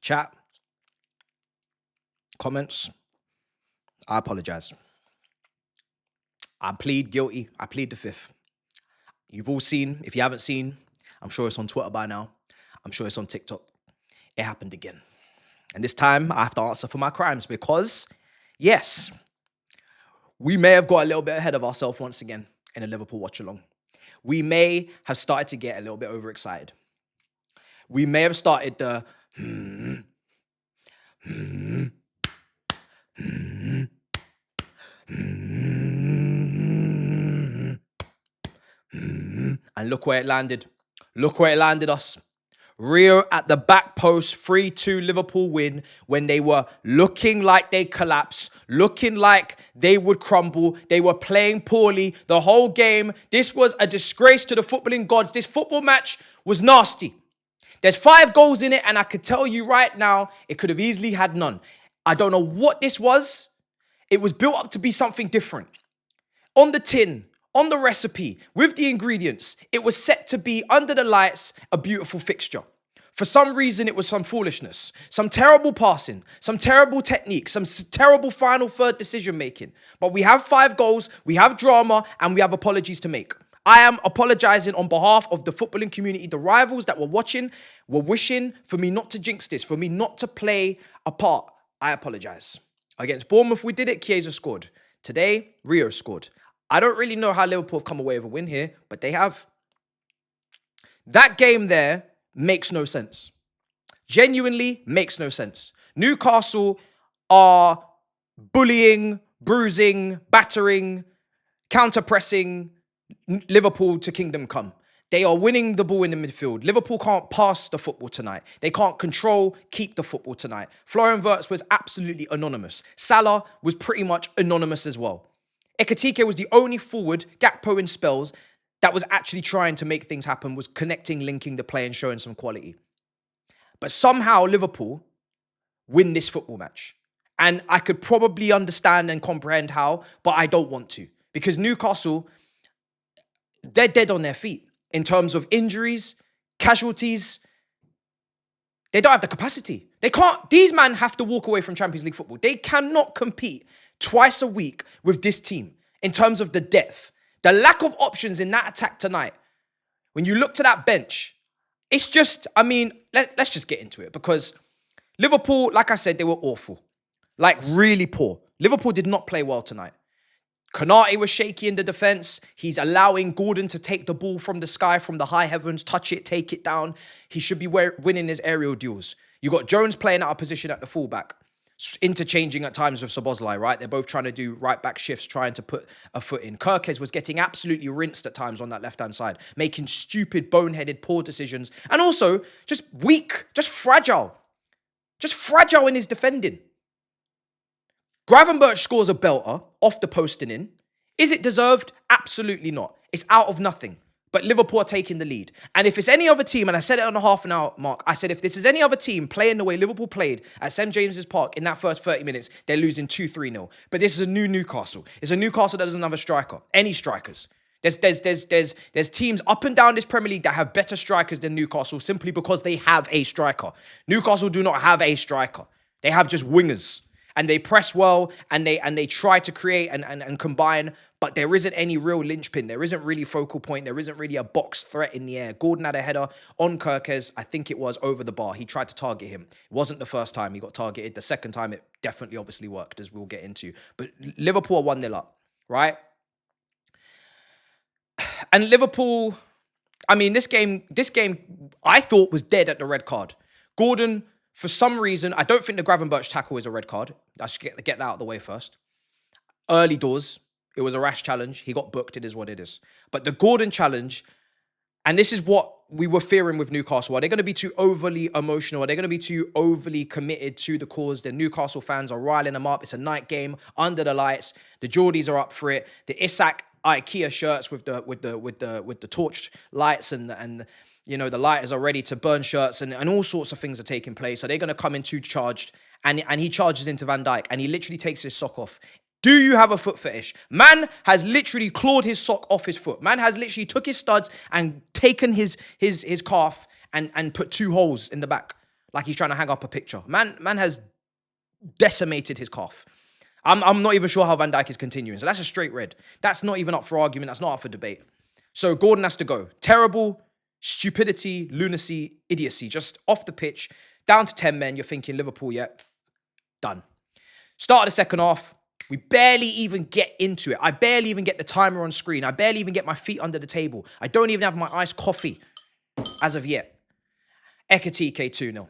Chat, comments, I apologize. I plead guilty. I plead the fifth. You've all seen, if you haven't seen, I'm sure it's on Twitter by now. I'm sure it's on TikTok. It happened again. And this time I have to answer for my crimes because, yes, we may have got a little bit ahead of ourselves once again in a Liverpool watch-along. We may have started to get a little bit overexcited. We may have started the and look where it landed. Look where it landed us. Rio at the back post, 3-2 Liverpool win when they were looking like they collapsed, looking like they would crumble. They were playing poorly the whole game. This was a disgrace to the footballing gods. This football match was nasty. There's 5 goals in it, and I could tell you right now, it could have easily had none. I don't know what this was. It was built up to be something different. On the tin, on the recipe, with the ingredients, it was set to be, under the lights, a beautiful fixture. For some reason, it was some foolishness, some terrible passing, some terrible technique, some terrible final third decision making. But we have 5 goals, we have drama, and we have apologies to make. I am apologizing on behalf of the footballing community, the rivals that were watching, were wishing for me not to jinx this, for me not to play a part. I apologize. Against Bournemouth, we did it. Chiesa scored. Today, Rio scored. I don't really know how Liverpool have come away with a win here, but they have. That game there makes no sense. Genuinely makes no sense. Newcastle are bullying, bruising, battering, counter-pressing Liverpool to kingdom come. They are winning the ball in the midfield. Liverpool can't pass the football tonight. They can't keep the football tonight. Florian Wirtz was absolutely anonymous. Salah was pretty much anonymous as well. Ekitike was the only forward, Gakpo in spells, that was actually trying to make things happen, was connecting, linking the play and showing some quality. But somehow Liverpool win this football match. And I could probably understand and comprehend how, but I don't want to. Because Newcastle, they're dead on their feet in terms of injuries, casualties. They don't have the capacity. They can't. These men have to walk away from Champions League football. They cannot compete twice a week with this team in terms of the depth. The lack of options in that attack tonight. When you look to that bench, it's just, I mean, let's just get into it because Liverpool, like I said, they were awful. Like really poor. Liverpool did not play well tonight. Konate was shaky in the defense. He's allowing Gordon to take the ball from the sky, from the high heavens, touch it, take it down. He should be winning his aerial duels. You got Jones playing out of position at the fullback, interchanging at times with Szoboszlai, right? They're both trying to do right-back shifts, trying to put a foot in. Kirkes was getting absolutely rinsed at times on that left-hand side, making stupid, boneheaded, poor decisions. And also, just weak, just fragile. Just fragile in his defending. Gravenberch scores a belter off the post and in. Is it deserved? Absolutely not. It's out of nothing. But Liverpool are taking the lead. And if it's any other team, and I said it on the half an hour mark, I said if this is any other team playing the way Liverpool played at St. James's Park in that first 30 minutes, they're losing 2-3-0. But this is a new Newcastle. It's a Newcastle that doesn't have a striker. Any strikers. There's teams up and down this Premier League that have better strikers than Newcastle simply because they have a striker. Newcastle do not have a striker. They have just wingers. And they press well, and they try to create and combine, but there isn't any real linchpin. There isn't really focal point. There isn't really a box threat in the air. Gordon had a header on Kirkes. I think it was over the bar. He tried to target him. It wasn't the first time he got targeted. The second time, it definitely obviously worked, as we'll get into. But Liverpool are 1-0 up, right? And Liverpool, I mean, this game I thought was dead at the red card. Gordon, for some reason, I don't think the Gravenberch tackle is a red card. I should get that out of the way first. Early doors, it was a rash challenge. He got booked. It is what it is. But the Gordon challenge, and this is what we were fearing with Newcastle. Are they going to be too overly emotional? Are they going to be too overly committed to the cause? The Newcastle fans are riling them up. It's a night game under the lights. The Geordies are up for it. The Isak IKEA shirts with the torched lights and you know, the lighters are ready to burn shirts and all sorts of things are taking place. So they're going to come in too charged. And he charges into Van Dijk and he literally takes his sock off. Do you have a foot fetish? Man has literally clawed his sock off his foot. Man has literally took his studs and taken his calf and put 2 holes in the back. like he's trying to hang up a picture. Man has decimated his calf. I'm not even sure how Van Dijk is continuing. So that's a straight red. That's not even up for argument. That's not up for debate. So Gordon has to go. Terrible, stupidity, lunacy, idiocy. Just off the pitch, down to 10 men. You're thinking Liverpool, yeah, done. Start of the second half. We barely even get into it. I barely even get the timer on screen. I barely even get my feet under the table. I don't even have my iced coffee as of yet. Ekitike 2-0.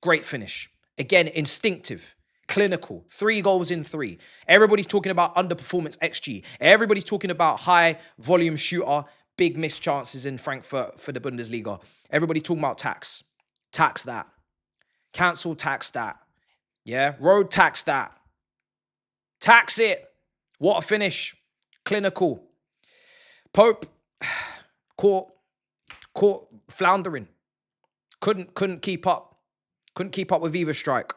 Great finish. Again, instinctive, clinical. 3 goals in 3. Everybody's talking about underperformance XG. Everybody's talking about high volume shooter, big missed chances in Frankfurt for the Bundesliga. Everybody's talking about tax. Tax that. Cancel tax that. Yeah, road tax that. Tax it. What a finish. Clinical. Pope caught floundering. Couldn't keep up. Couldn't keep up with either strike.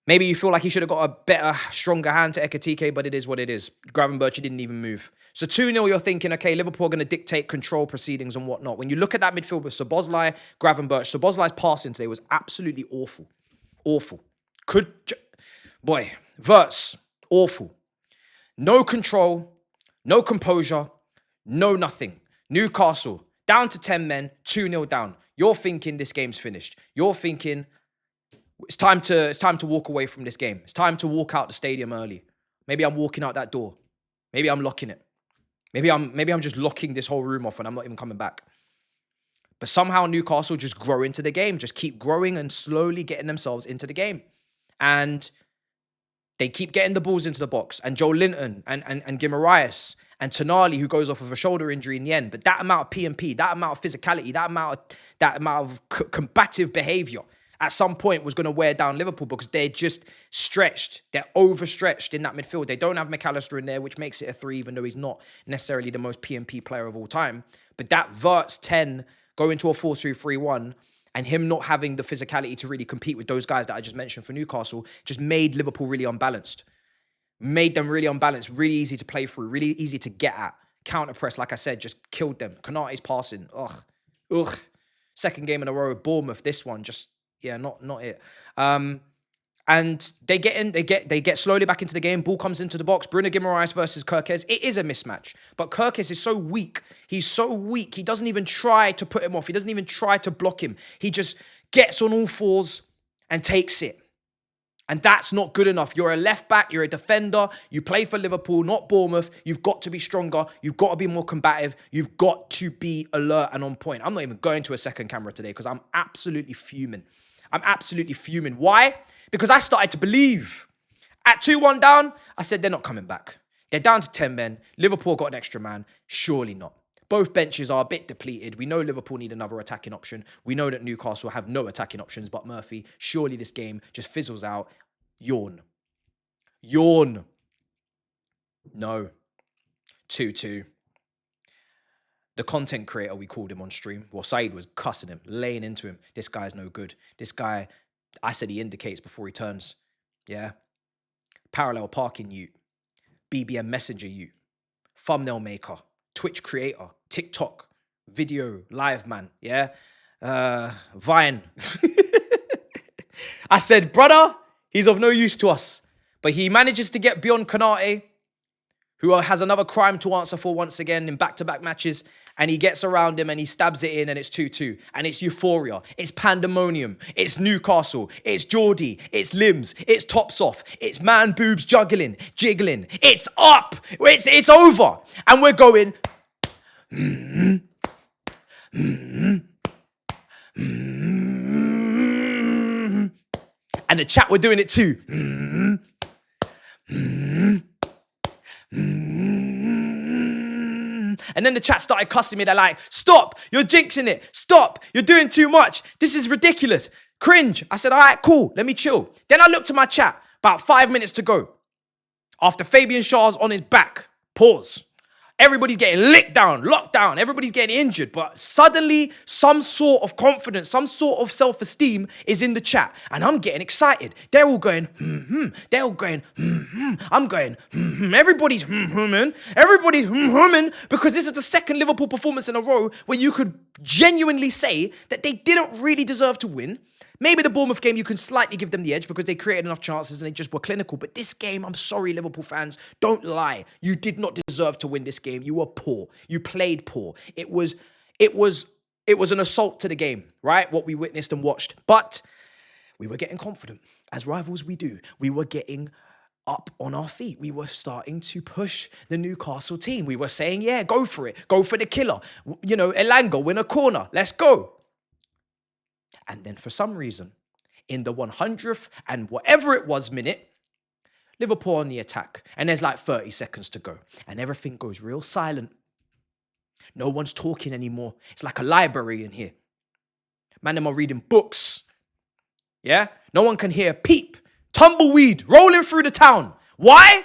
Maybe you feel like he should have got a better, stronger hand to Ekitike, but it is what it is. Gravenberch didn't even move. So 2-0, you're thinking, okay, Liverpool are going to dictate control proceedings and whatnot. When you look at that midfield with Szoboszlai, Gravenberch, Szoboszlai's passing today was absolutely awful. Awful. Wirtz, awful. No control, no composure, no nothing. Newcastle, down to 10 men, 2-0 down. You're thinking this game's finished. You're thinking it's time to walk away from this game. It's time to walk out the stadium early. Maybe I'm walking out that door. Maybe I'm locking it. Maybe I'm just locking this whole room off and I'm not even coming back. But somehow Newcastle just grow into the game, just keep growing and slowly getting themselves into the game. And they keep getting the balls into the box. And Joe Linton and Guimaraes and Tonali, who goes off with a shoulder injury in the end. But that amount of P&P, that amount of physicality, that amount of combative behavior at some point was going to wear down Liverpool because they're just stretched. They're overstretched in that midfield. They don't have McAllister in there, which makes it a 3, even though he's not necessarily the most P&P player of all time. But that Wirtz 10 going to a 4-2-3-1 and him not having the physicality to really compete with those guys that I just mentioned for Newcastle just made Liverpool really unbalanced. Made them really unbalanced, really easy to play through, really easy to get at. Counter press, like I said, just killed them. Konate's passing, ugh. Second game in a row, Bournemouth, this one, just, yeah, not it. And they get slowly back into the game. Ball comes into the box. Bruno Guimaraes versus Kerkez. It is a mismatch. But Kerkez is so weak. He's so weak. He doesn't even try to put him off. He doesn't even try to block him. He just gets on all fours and takes it. And that's not good enough. You're a left back. You're a defender. You play for Liverpool, not Bournemouth. You've got to be stronger. You've got to be more combative. You've got to be alert and on point. I'm not even going to a second camera today because I'm absolutely fuming. I'm absolutely fuming. Why? Because I started to believe. At 2-1 down, I said, they're not coming back. They're down to 10 men. Liverpool got an extra man. Surely not. Both benches are a bit depleted. We know Liverpool need another attacking option. We know that Newcastle have no attacking options but Murphy. Surely this game just fizzles out. Yawn. Yawn. No. 2-2. The content creator, we called him on stream. Well, Saeed was cussing him, laying into him. This guy's no good. This guy, I said he indicates before he turns. Yeah. Parallel parking ute. BBM messenger ute. Thumbnail maker. Twitch creator. TikTok. Video live man. Yeah. Vine. I said, brother, he's of no use to us. But he manages to get beyond Konate, who has another crime to answer for once again in back-to-back matches. And he gets around him and he stabs it in and it's 2-2. And it's euphoria. It's pandemonium. It's Newcastle. It's Geordie. It's limbs. It's tops off. It's man boobs juggling, jiggling. It's up. It's over. And we're going... And the chat were doing it too. And then the chat started cussing me. They're like, stop, you're jinxing it. Stop, you're doing too much. This is ridiculous. Cringe. I said, all right, cool, let me chill. Then I looked at my chat, about 5 minutes to go. After Fabian Schär's on his back, pause. Everybody's getting licked down, locked down. Everybody's getting injured. But suddenly, some sort of confidence, some sort of self-esteem is in the chat. And I'm getting excited. They're all going, They're all going, I'm going, Everybody's humming. Everybody's humming because this is the second Liverpool performance in a row where you could genuinely say that they didn't really deserve to win. Maybe the Bournemouth game, you can slightly give them the edge because they created enough chances and they just were clinical. But this game, I'm sorry, Liverpool fans, don't lie. You did not deserve to win this game. You were poor. You played poor. It was an assault to the game, right? What we witnessed and watched. But we were getting confident. As rivals we do. We were getting up on our feet. We were starting to push the Newcastle team. We were saying, yeah, go for it. Go for the killer. You know, Elanga, win a corner. Let's go. And then for some reason, in the 100th and whatever it was minute, Liverpool on the attack. And there's like 30 seconds to go. And everything goes real silent. No one's talking anymore. It's like a library in here. Man, them are reading books. Yeah? No one can hear a peep. Tumbleweed rolling through the town. Why?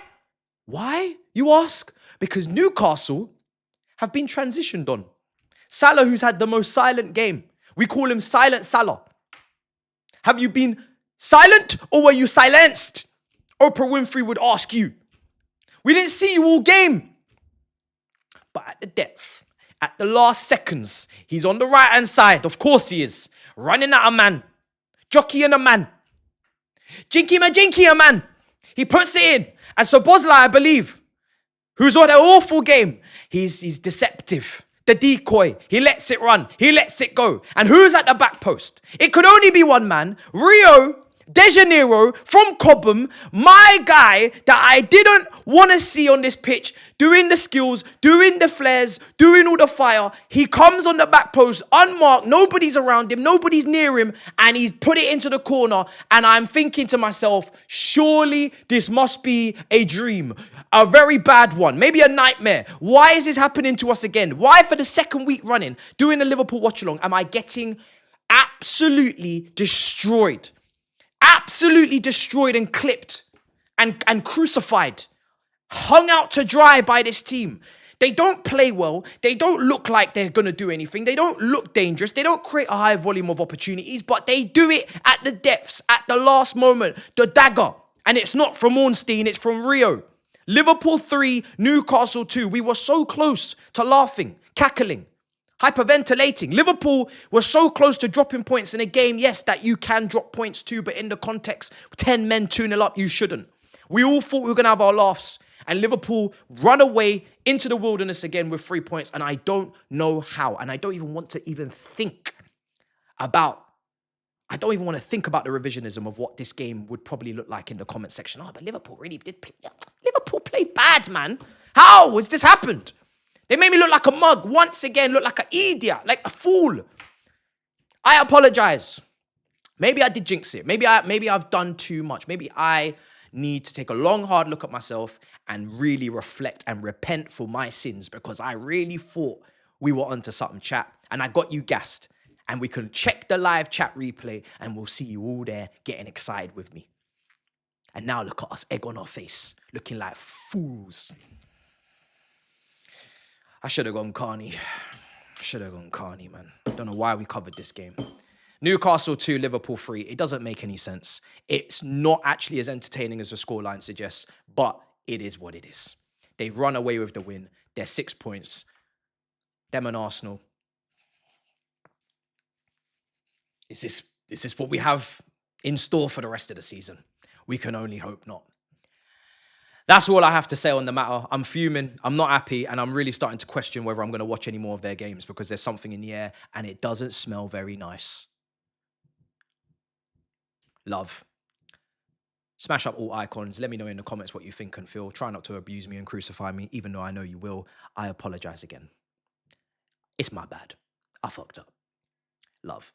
Why, you ask? Because Newcastle have been transitioned on. Salah, who's had the most silent game. We call him Silent Salah. Have you been silent or were you silenced? Oprah Winfrey would ask you. We didn't see you all game. But at the depth, at the last seconds, he's on the right-hand side. Of course he is. Running at a man. Jockeying a man. Jinky a man. He puts it in. And so Bosla, I believe, who's on an awful game, he's deceptive. The decoy. He lets it run. He lets it go. And who's at the back post? It could only be one man. Rio De Janeiro from Cobham, my guy that I didn't want to see on this pitch, doing the skills, doing the flares, doing all the fire. He comes on the back post, unmarked, nobody's around him, nobody's near him, and he's put it into the corner. And I'm thinking to myself, surely this must be a dream, a very bad one, maybe a nightmare. Why is this happening to us again? Why for the second week running, doing the Liverpool watch-along, am I getting absolutely destroyed? Absolutely destroyed and clipped and crucified. Hung out to dry by this team. They don't play well. They don't look like they're going to do anything. They don't look dangerous. They don't create a high volume of opportunities, but they do it at the depths, at the last moment. The dagger. And it's not from Ornstein, it's from Rio. Liverpool 3, Newcastle 2. We were so close to laughing, cackling, hyperventilating. Liverpool was so close to dropping points in a game, yes, that you can drop points too, but in the context, 10 men 2-0 up, you shouldn't. We all thought we were going to have our laughs, and Liverpool run away into the wilderness again with 3 points, and I don't know how, and I don't even want to think about the revisionism of what this game would probably look like in the comment section. Oh, but Liverpool really did play. Liverpool played bad, man. How has this happened? They made me look like a mug. Once again, look like an idiot, like a fool. I apologize. Maybe I did jinx it. Maybe I've done too much. Maybe I need to take a long, hard look at myself and really reflect and repent for my sins, because I really thought we were onto something, chat. And I got you gassed. And we can check the live chat replay and we'll see you all there getting excited with me. And now look at us, egg on our face, looking like fools. I should have gone Carney. Man. Don't know why we covered this game. Newcastle 2, Liverpool 3. It doesn't make any sense. It's not actually as entertaining as the scoreline suggests, but it is what it is. They've run away with the win. They're 6 points. Them and Arsenal. Is this what we have in store for the rest of the season? We can only hope not. That's all I have to say on the matter. I'm fuming, I'm not happy, and I'm really starting to question whether I'm going to watch any more of their games, because there's something in the air and it doesn't smell very nice. Love. Smash up all icons. Let me know in the comments what you think and feel. Try not to abuse me and crucify me, even though I know you will. I apologize again. It's my bad. I fucked up. Love.